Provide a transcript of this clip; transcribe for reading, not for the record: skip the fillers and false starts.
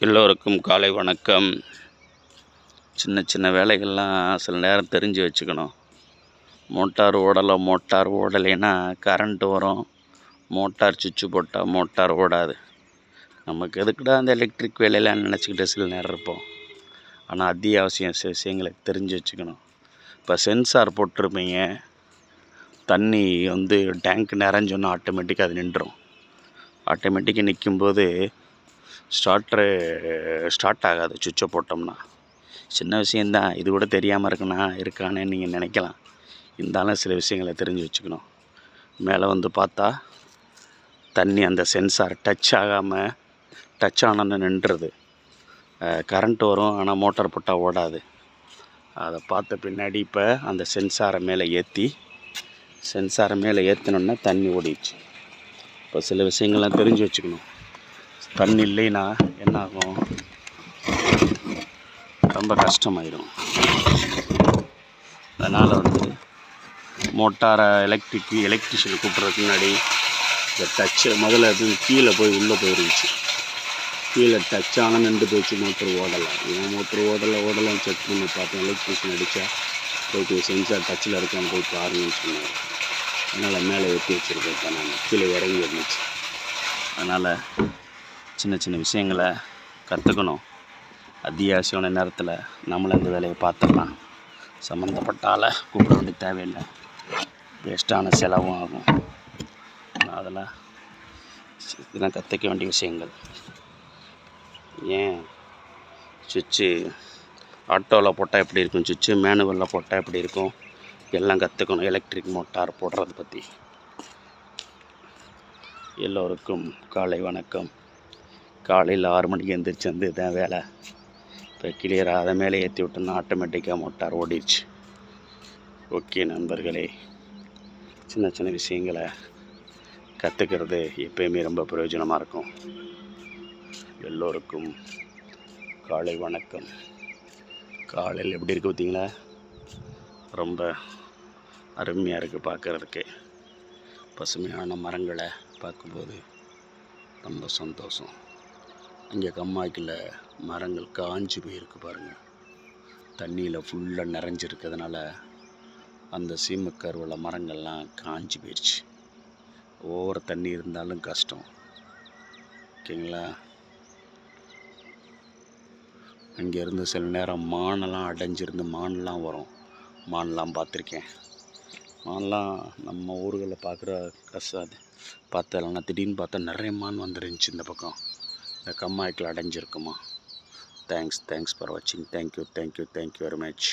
எல்லோருக்கும் காலை வணக்கம். சின்ன சின்ன வேலைகள்லாம் சில நேரம் தெரிஞ்சு வச்சுக்கணும். மோட்டார் ஓடலைன்னா கரண்ட்டு வரும். மோட்டார் சுவிட்சு போட்டால் மோட்டார் ஓடாது. நமக்கு எதுக்குடா அந்த எலக்ட்ரிக் வேலையெல்லாம் நினச்சிக்கிட்டு சில நேரம் இருப்போம். ஆனால் அத்தியாவசியம் சில விஷயங்களை தெரிஞ்சு வச்சுக்கணும். இப்போ சென்சார் போட்டிருப்பீங்க. தண்ணி டேங்க் நிறைஞ்சோன்னா ஆட்டோமேட்டிக்காக அது நின்றுடும். ஆட்டோமேட்டிக்காக நிற்கும்போது ஸ்டார்ட் ஆகாது சுவிட்சை போட்டோம்னா. சின்ன விஷயந்தான், இது கூட தெரியாமல் இருக்கானே நீங்கள் நினைக்கலாம். இருந்தாலும் சில விஷயங்களை தெரிஞ்சு வச்சுக்கணும். மேலே பார்த்தா தண்ணி அந்த சென்சார் டச் ஆனோன்னு நின்றுது. கரண்ட் வரும், ஆனால் மோட்டார் போட்டால் ஓடாது. அதை பார்த்த பின்னாடி இப்போ அந்த சென்சாரை மேலே ஏற்றினோன்னா தண்ணி ஓடிடுச்சு. இப்போ சில விஷயங்கள்லாம் தெரிஞ்சு வச்சுக்கணும். தண்ணி இல்லைன்னா என்ன ஆகும்? ரொம்ப கஷ்டமாயிடும். அதனால் மோட்டாரை எலக்ட்ரிஷியன் கூப்பிட்றதுக்கு முன்னாடி இந்த டச்சு முதல்ல கீழே உள்ளே போயிருந்துச்சு. கீழே டச் ஆனால் நின்று போயிடுச்சு. மோட்டர் ஓடலை. ஏன் மோட்டர் ஓடலைன்னு செக் பண்ணி பார்த்தேன். எலக்ட்ரிஷியன் அடித்தா போய்ட்டு சென்சார் டச்சில் இருக்கான்னு போய் பாருங்கன்னு சொன்னார். அதனால் மேலே ஏற்றி வச்சுருக்கேன். நான் கீழே இறங்கி இருந்துச்சு. அதனால் சின்ன சின்ன விஷயங்களை கற்றுக்கணும். அத்தியாவசியமான நேரத்தில் நம்மளை இந்த வேலையை பார்த்துடலாம். சம்மந்தப்பட்ட ஆளை கூப்பிட வேண்டிய தேவையில்லை. வேஸ்ட்டான செலவும் ஆகும். அதெல்லாம் இதெல்லாம் கற்றுக்க வேண்டிய விஷயங்கள். ஏன் சுவிட்சு ஆட்டோவில் போட்டால் எப்படி இருக்கும், சுவிட்சு மேனுவலில் போட்டால் எப்படி இருக்கும், எல்லாம் கற்றுக்கணும். எலக்ட்ரிக் மோட்டார் போடுறத பற்றி. எல்லோருக்கும் காலை வணக்கம். காலையில் 6 மணிக்கு எழுந்திரிச்சு இதான் வேலை. இப்போ கிளியராக அதை மேலே ஏற்றி விட்டோன்னா ஆட்டோமேட்டிக்காக மோட்டார் ஓடிடுச்சு. ஓகே நண்பர்களே, சின்ன சின்ன விஷயங்களை கற்றுக்கிறது எப்பயுமே ரொம்ப பிரயோஜனமாக இருக்கும். எல்லோருக்கும் காலை வணக்கம். காலையில் எப்படி இருக்குது பார்த்தீங்களா? ரொம்ப அருமையாக இருக்குது பார்க்குறதுக்கு. பசுமையான மரங்களை பார்க்கும்போது ரொம்ப சந்தோஷம். அங்கே கம்மாய்க்கில் மரங்கள் காஞ்சி போயிருக்கு பாருங்கள். தண்ணியில் ஃபுல்லாக நிறைஞ்சிருக்கிறதுனால அந்த சீமக்கருவில் மரங்கள்லாம் காஞ்சி போயிடுச்சு. ஓவர தண்ணி இருந்தாலும் கஷ்டம். ஓகேங்களா? அங்கேருந்து சில நேரம் மானெல்லாம் அடைஞ்சிருந்து மானெலாம் வரும். மானெலாம் பார்த்துருக்கேன். மானெலாம் நம்ம ஊர்களில் பார்க்குற கஷ்டம் பார்த்தலன்னா திடீர்னு பார்த்தா நிறைய மான் வந்துருந்துச்சு இந்த பக்கம். இந்த கம்மாய்க்கில் அடைஞ்சிருக்குமா. தேங்க்ஸ் ஃபார் வாட்சிங். Thank you very much.